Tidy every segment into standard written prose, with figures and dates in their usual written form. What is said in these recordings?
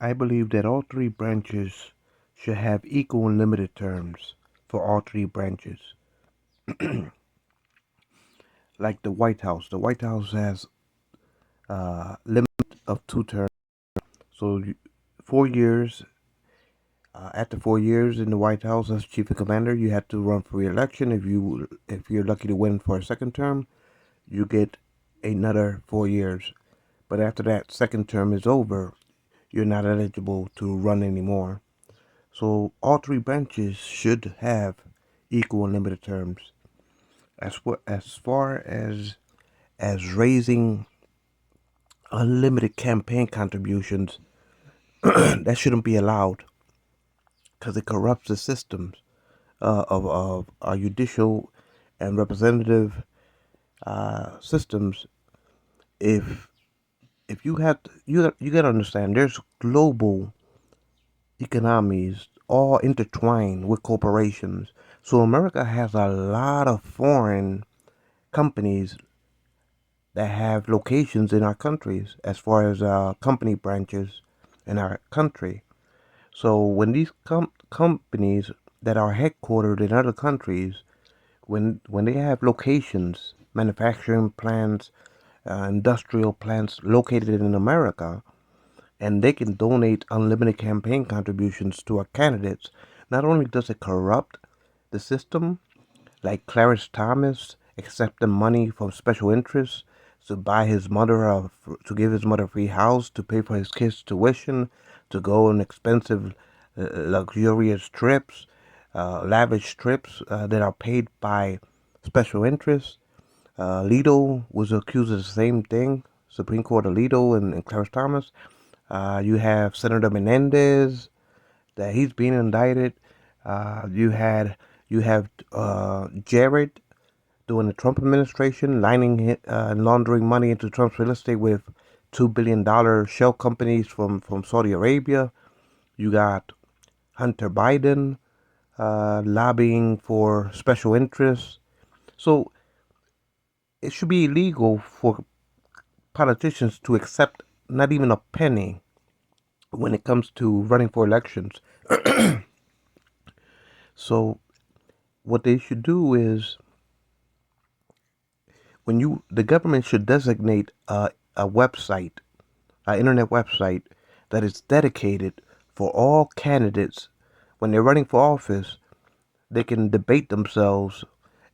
I believe that all three branches should have equal and limited terms for all three branches. Like the White House. The White House has limit of two terms. So 4 years. After 4 years in the White House as chief of commander, you have to run for re-election. If you're lucky to win for a second term, you get another 4 years. But after that second term is over, you're not eligible to run anymore. So all three branches should have equal and limited terms. As far as raising unlimited campaign contributions, that shouldn't be allowed because it corrupts the systems of our judicial and representative systems. If if you have to, you got to understand, there's global economies all intertwined with corporations. So America has a lot of foreign companies that have locations in our countries as far as company branches in our country. So when these companies that are headquartered in other countries, when they have locations, manufacturing plants, industrial plants located in America, and they can donate unlimited campaign contributions to our candidates, not only does it corrupt the system, like Clarence Thomas accepting money from special interests to buy his mother to give his mother a free house, to pay for his kids' tuition, to go on expensive, luxurious trips, lavish trips that are paid by special interests. Alito was accused of the same thing. Supreme Court Alito and Clarence Thomas. You have Senator Menendez that he's being indicted. You have Jared during the Trump administration lining and laundering money into Trump's real estate with $2 billion shell companies from Saudi Arabia. You got Hunter Biden lobbying for special interests. So it should be illegal for politicians to accept not even a penny when it comes to running for elections. So what they should do is the government should designate a website, an internet website that is dedicated for all candidates when they're running for office. They can debate themselves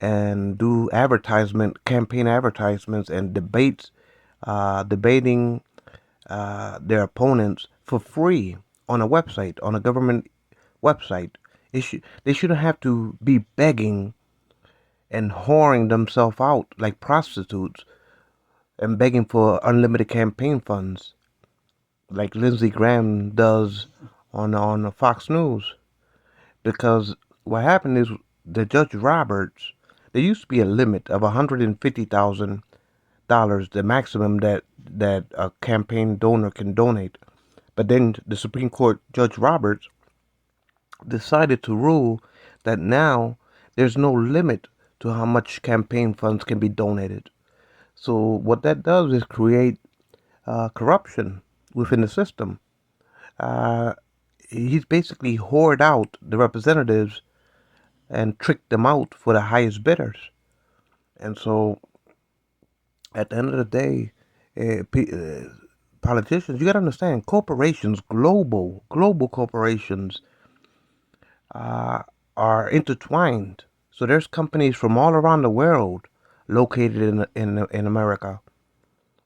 and do campaign advertisements and debating their opponents for free on a government website. They shouldn't have to be begging and whoring themselves out like prostitutes and begging for unlimited campaign funds like Lindsey Graham does on Fox News. Because what happened is the Judge Roberts, there used to be a limit of $150,000, the maximum that a campaign donor can donate. But then the Supreme Court Judge Roberts decided to rule that now there's no limit to how much campaign funds can be donated. So what that does is create corruption within the system. Uh, he's basically hoard out the representatives and trick them out for the highest bidders. And so at the end of the day, politicians, you got to understand, corporations, global corporations, uh, are intertwined. So there's companies from all around the world located in America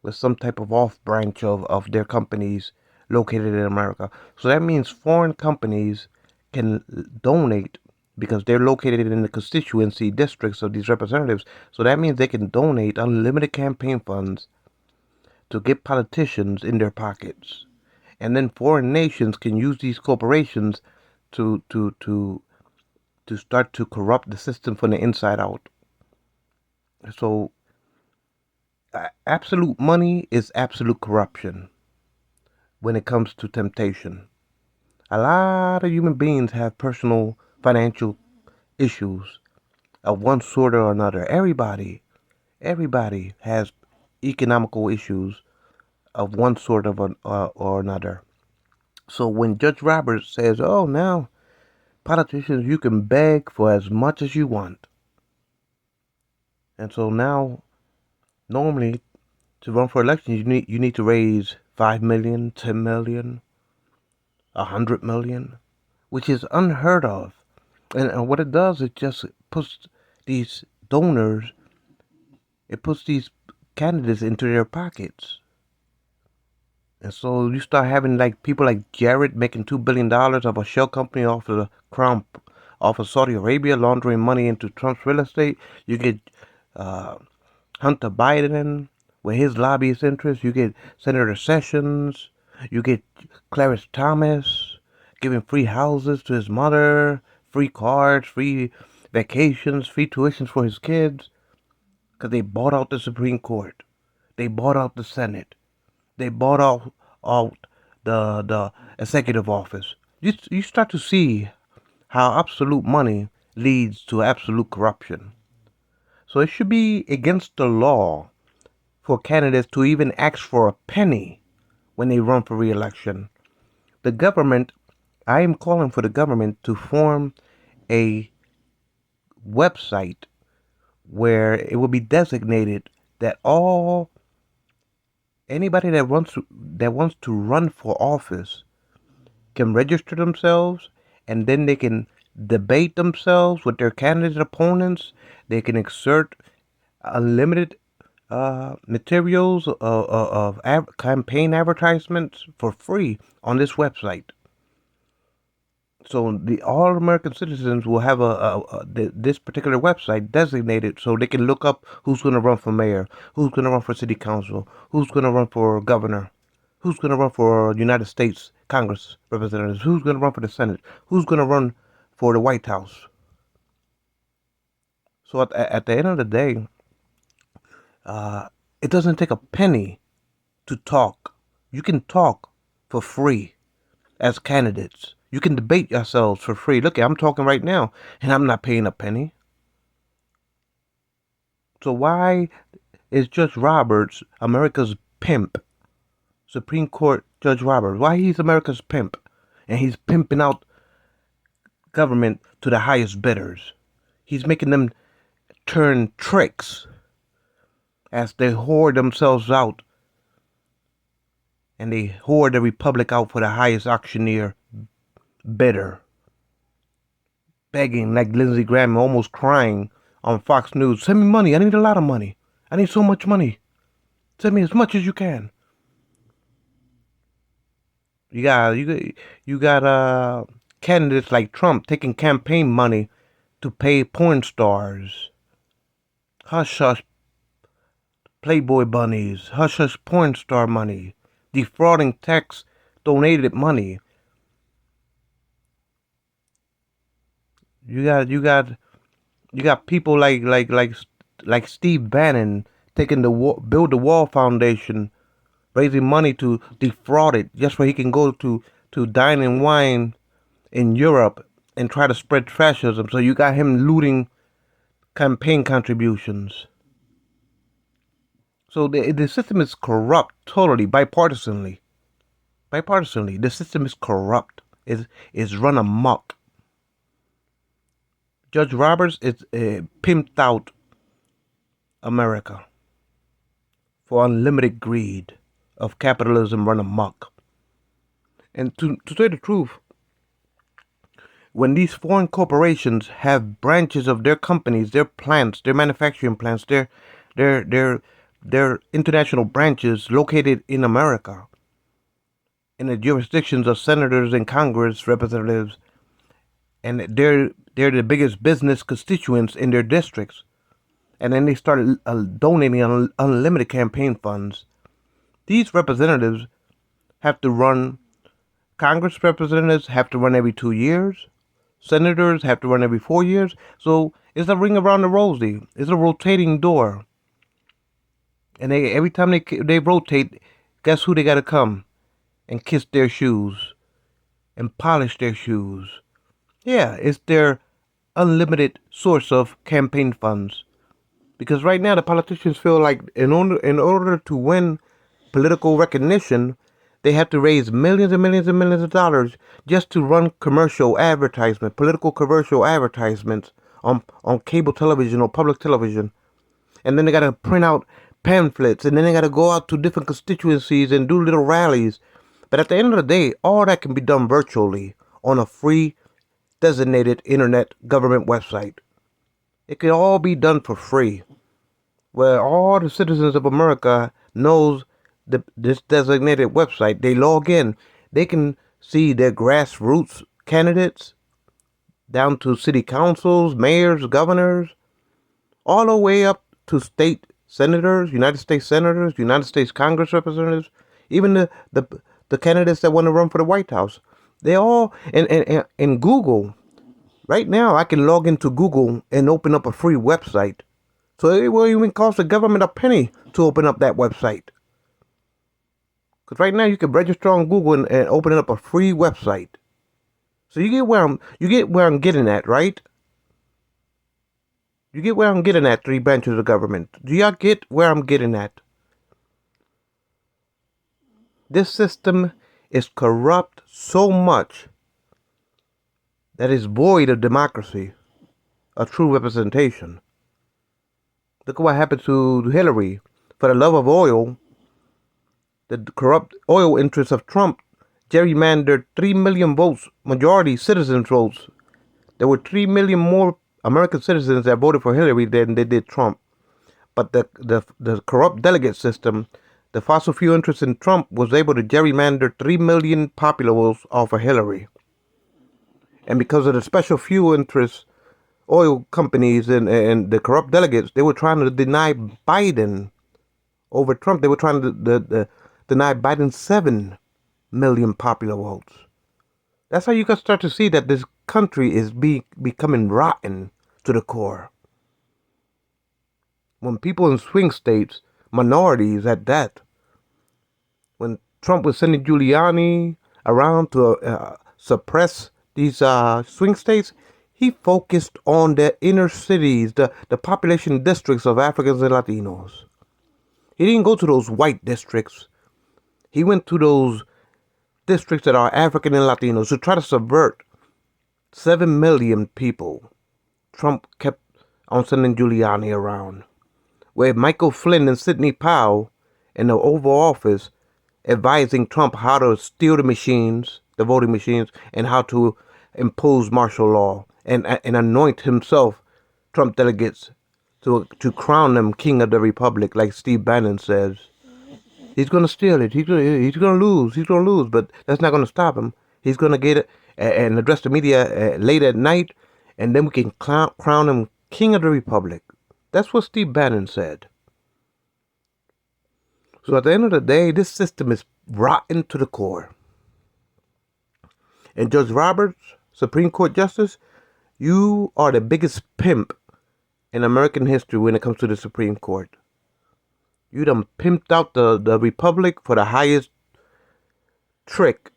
with some type of off branch of their companies located in America. So that means foreign companies can donate because they're located in the constituency districts of these representatives. So that means they can donate unlimited campaign funds to get politicians in their pockets. And then foreign nations can use these corporations to to to to start to corrupt the system from the inside out. So absolute money is absolute corruption when it comes to temptation. A lot of human beings have personal financial issues of one sort or another. Everybody has economical issues of one sort or another. So when Judge Roberts says, oh, now politicians, you can beg for as much as you want. And so now, normally, to run for election, you need to raise 5 million, 10 million, 100 million, which is unheard of. And what it does, it just puts these donors, it puts these candidates into their pockets. And so you start having like people like Jared making $2 billion of a shell company off of the crown, off of Saudi Arabia, laundering money into Trump's real estate. You get uh, Hunter Biden with his lobbyist interests. You get Senator Sessions. You get Clarence Thomas giving free houses to his mother, free cars, free vacations, free tuitions for his kids, because they bought out the Supreme Court. They bought out the Senate. They bought out the executive office. You start to see how absolute money leads to absolute corruption. So it should be against the law for candidates to even ask for a penny when they run for re-election. The government, I am calling for the government to form a website where it will be designated that anybody that wants to run for office can register themselves, and then they can debate themselves with their candidate opponents. They can exert unlimited materials of campaign advertisements for free on this website. So the all American citizens will have this particular website designated so they can look up who's going to run for mayor, who's going to run for city council, who's going to run for governor, who's going to run for United States Congress representatives, who's going to run for the Senate, who's going to run for the White House. So at the end of the day, it doesn't take a penny to talk. You can talk for free as candidates. You can debate yourselves for free. Look, I'm talking right now, and I'm not paying a penny. So why is Judge Roberts America's pimp? Supreme Court Judge Roberts. Why he's America's pimp? And he's pimping out government to the highest bidders. He's making them turn tricks as they hoard themselves out. And they hoard the republic out for the highest auctioneer bidder. Begging like Lindsey Graham, almost crying on Fox News. Send me money. I need a lot of money. I need so much money. Send me as much as you can. You got candidates like Trump taking campaign money to pay porn stars, hush hush Playboy bunnies, hush hush porn star money, defrauding tax donated money. You got people like Steve Bannon taking the Build the Wall Foundation, raising money to defraud it just so he can go to dine and wine in Europe and try to spread fascism. So you got him looting campaign contributions. So the system is corrupt totally, bipartisanly. The system is corrupt. Is run amok. Judge Roberts is pimped out America for unlimited greed of capitalism run amok. And to say the truth, when these foreign corporations have branches of their companies, their plants, their manufacturing plants, their international branches located in America, in the jurisdictions of senators and Congress representatives, and they're the biggest business constituents in their districts, and then they started donating unlimited campaign funds. These representatives have to run. Congress representatives have to run every 2 years. Senators have to run every 4 years. So it's a ring around the rosy. It's a rotating door. And every time they rotate, guess who they got to come and kiss their shoes and polish their shoes? Yeah, it's their unlimited source of campaign funds. Because right now the politicians feel like in order to win political recognition, They have to raise millions and millions and millions of dollars just to run commercial advertisement, political commercial advertisements on cable television or public television. And then they got to print out pamphlets, and then they got to go out to different constituencies and do little rallies. But at the end of the day, all that can be done virtually on a free designated internet government website. It can all be done for free, where all the citizens of America knows this designated website. They log in. They can see their grassroots candidates down to city councils, mayors, governors, all the way up to state senators, United States Congress representatives, even the candidates that want to run for the White House. They all in Google. Right now, I can log into Google and open up a free website. So it won't even cost the government a penny to open up that website. Because right now you can register on Google and open up a free website. So you get where I'm getting at, right? You get where I'm getting at, three branches of government. Do y'all get where I'm getting at? This system is corrupt so much that is void of democracy, a true representation. Look at what happened to Hillary. For the love of oil, the corrupt oil interests of Trump gerrymandered 3 million votes, majority citizens' votes. There were 3 million more American citizens that voted for Hillary than they did Trump. But the corrupt delegate system, the fossil fuel interest in Trump, was able to gerrymander 3 million popular votes off of Hillary. And because of the special fuel interests, oil companies and the corrupt delegates, they were trying to deny Biden over Trump. They were trying to deny Biden 7 million popular votes. That's how you can start to see that this country is becoming rotten to the core. When people in swing states, minorities at that, when Trump was sending Giuliani around to suppress these swing states, he focused on the inner cities, the population districts of Africans and Latinos. He didn't go to those white districts. He went to those districts that are African and Latinos to try to subvert 7 million people. Trump kept on sending Giuliani around, where Michael Flynn and Sidney Powell in the Oval Office advising Trump how to steal the machines, the voting machines, and how to impose martial law and anoint himself, Trump delegates, to crown them king of the republic, like Steve Bannon says. He's going to steal it. He's going to lose. He's going to lose, but that's not going to stop him. He's going to get it and address the media late at night, and then we can crown him king of the republic. That's what Steve Bannon said. So at the end of the day, this system is rotten to the core. And Judge Roberts, Supreme Court Justice, you are the biggest pimp in American history when it comes to the Supreme Court. You done pimped out the Republic for the highest trick.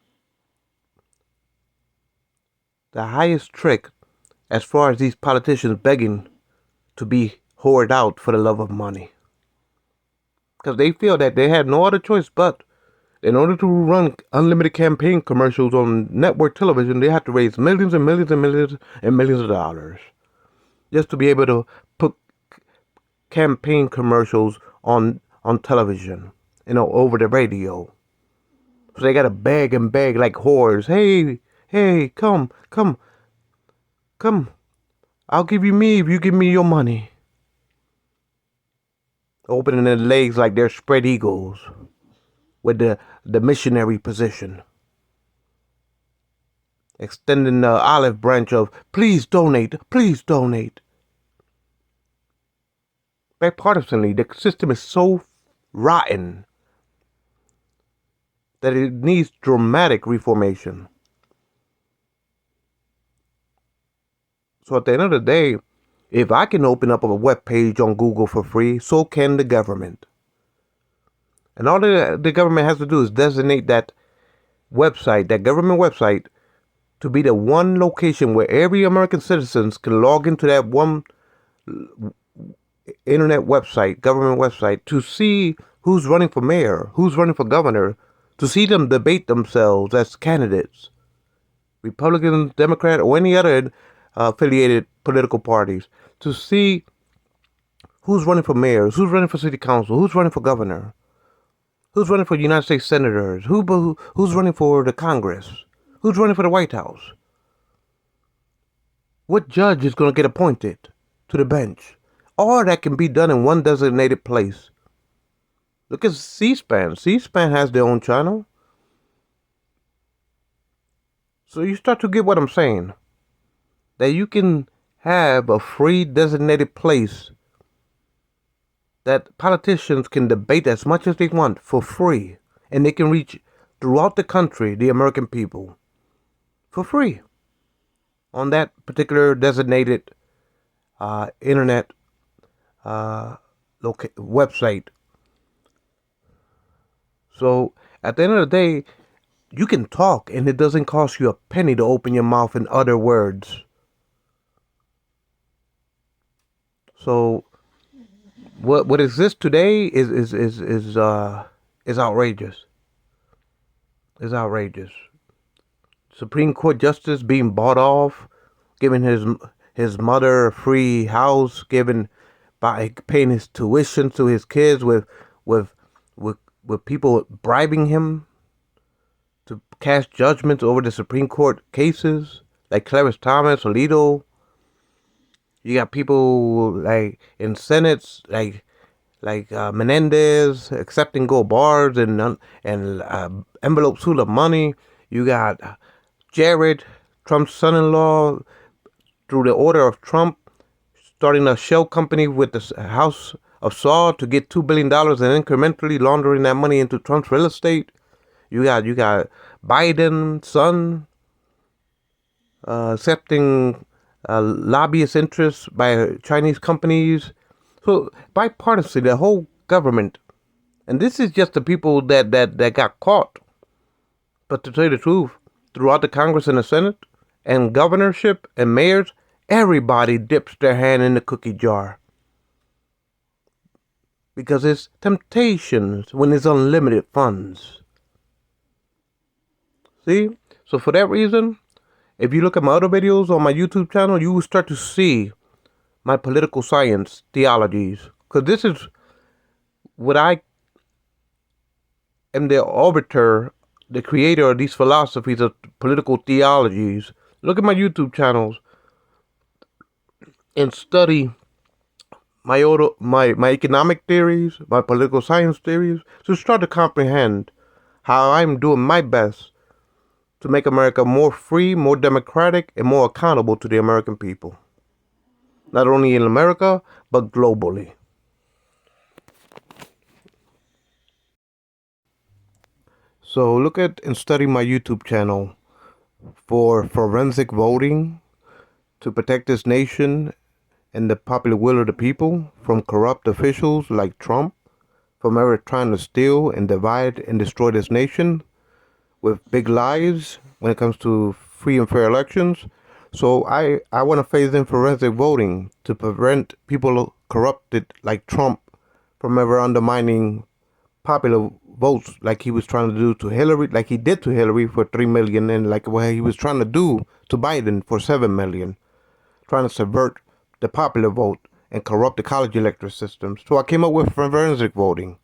The highest trick as far as these politicians begging to be hoarded out for the love of money. Because they feel that they had no other choice but, in order to run unlimited campaign commercials on network television, they have to raise millions and millions and millions and millions of dollars just to be able to put campaign commercials on television, over the radio. So they gotta beg and beg like whores. Hey, come. I'll give you me if you give me your money. Opening their legs like they're spread eagles with the missionary position. Extending the olive branch of please donate. Bipartisanly, the system is so rotten that it needs dramatic reformation. So at the end of the day, if I can open up a web page on Google for free, so can the government. And all the government has to do is designate that website, that government website, to be the one location where every American citizen can log into that one internet website, government website, to see who's running for mayor, who's running for governor, to see them debate themselves as candidates, Republican, Democrat, or any other affiliated political parties, to see who's running for mayors, who's running for city council, who's running for governor, who's running for United States senators, who's running for the Congress, who's running for the White House. What judge is going to get appointed to the bench? All that can be done in one designated place. Look at C-SPAN. C-SPAN has their own channel. So you start to get what I'm saying. That you can have a free designated place that politicians can debate as much as they want for free. And they can reach throughout the country, the American people, for free on that particular designated internet website. So at the end of the day, you can talk and it doesn't cost you a penny to open your mouth and utter words. So what exists today is outrageous. It's outrageous. Supreme Court justice being bought off, giving his mother a free house, by paying his tuition to his kids with people bribing him to cast judgments over the Supreme Court cases, like Clarence Thomas, Alito. You got people like in Senates, like Menendez accepting gold bars and envelopes full of money. You got Jared, Trump's son-in-law, through the order of Trump, starting a shell company with the House of Saul to get $2 billion and incrementally laundering that money into Trump's real estate. You got Biden's son accepting lobbyist interests by Chinese companies. So bipartisan, the whole government, and this is just the people that got caught. But to tell you the truth, throughout the Congress and the Senate and governorship and mayors, everybody dips their hand in the cookie jar. Because it's temptations when it's unlimited funds. See? So for that reason, if you look at my other videos on my YouTube channel, you will start to see my political science theologies. Because this is what I am the arbiter, the creator of these philosophies of political theologies. Look at my YouTube channels and study my economic theories, my political science theories, to start to comprehend how I'm doing my best to make America more free, more democratic, and more accountable to the American people. Not only in America, but globally. So look at and study my YouTube channel for forensic voting to protect this nation and the popular will of the people from corrupt officials like Trump, from ever trying to steal and divide and destroy this nation with big lies when it comes to free and fair elections. So I want to phase in forensic voting to prevent people corrupted like Trump from ever undermining popular votes like he was trying to do to Hillary, like he did to Hillary for 3 million, and like what he was trying to do to Biden for 7 million, trying to subvert the popular vote and corrupt the college electoral systems. So I came up with forensic voting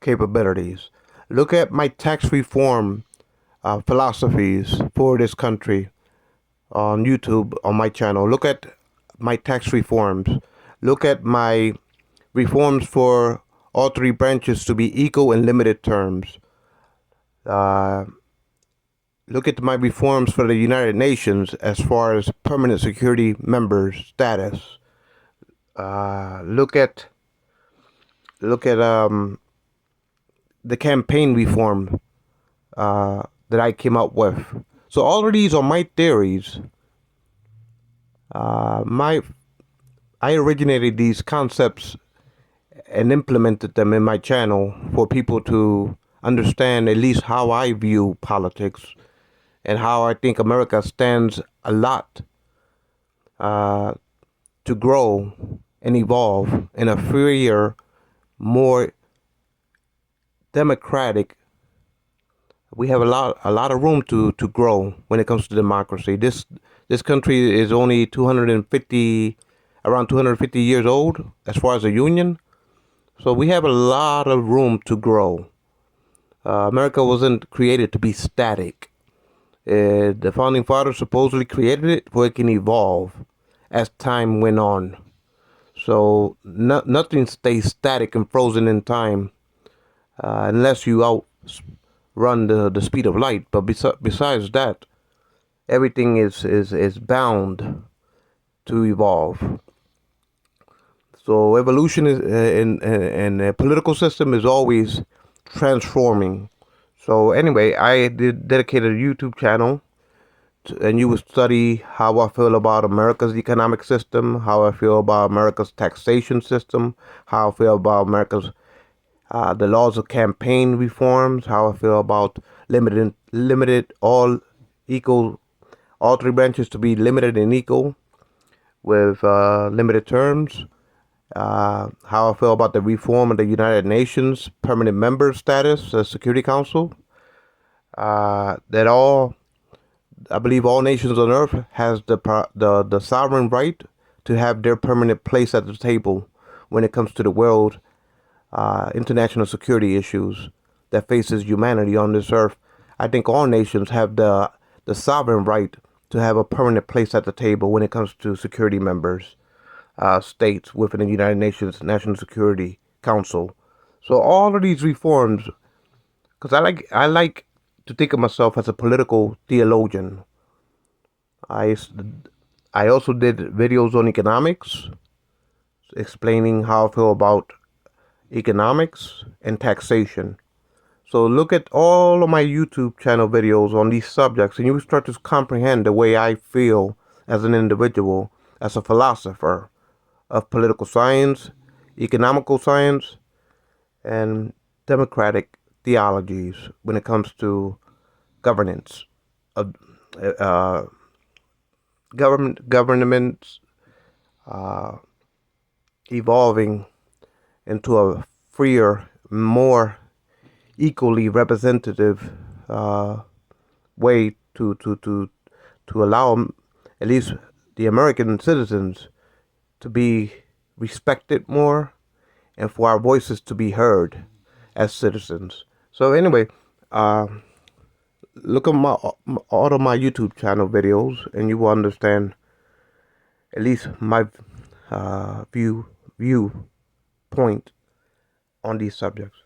capabilities. Look at my tax reform philosophies for this country on YouTube, on my channel. Look at my tax reforms. Look at my reforms for all three branches to be equal in limited terms. Look at my reforms for the United Nations as far as permanent security members status. Look at the campaign reform that I came up with. So all of these are my theories. I originated these concepts and implemented them in my channel for people to understand at least how I view politics and how I think America stands a lot to grow and evolve in a freer, more democratic We have a lot of room to grow when it comes to democracy. This country is only 250, around 250 years old as far as a union. So we have a lot of room to grow. America wasn't created to be static. The founding fathers supposedly created it where it can evolve as time went on. So nothing stays static and frozen in time unless you outrun the speed of light. But besides that, everything is bound to evolve. So evolution is in a political system is always transforming. So anyway, I did dedicated a YouTube channel, and you would study how I feel about America's economic system, how I feel about America's taxation system, how I feel about America's the laws of campaign reforms, how I feel about limited all three branches to be limited and equal with limited terms. How I feel about the reform of the United Nations permanent member status, the Security Council. That I believe all nations on earth has the sovereign right to have their permanent place at the table when it comes to the world international security issues that faces humanity on this earth. I think all nations have the sovereign right to have a permanent place at the table when it comes to security members, states within the United Nations National Security Council. So all of these reforms, because I like to think of myself as a political theologian. I I also did videos on economics, explaining how I feel about economics and taxation. So look at all of my YouTube channel videos on these subjects, and you will start to comprehend the way I feel as an individual, as a philosopher of political science, economical science, and democratic theologies when it comes to governance, uh, uh, governments evolving into a freer, more equally representative way to allow at least the American citizens to be respected more and for our voices to be heard as citizens. So anyway, uh, look at all of my YouTube channel videos, and you will understand at least my viewpoint on these subjects.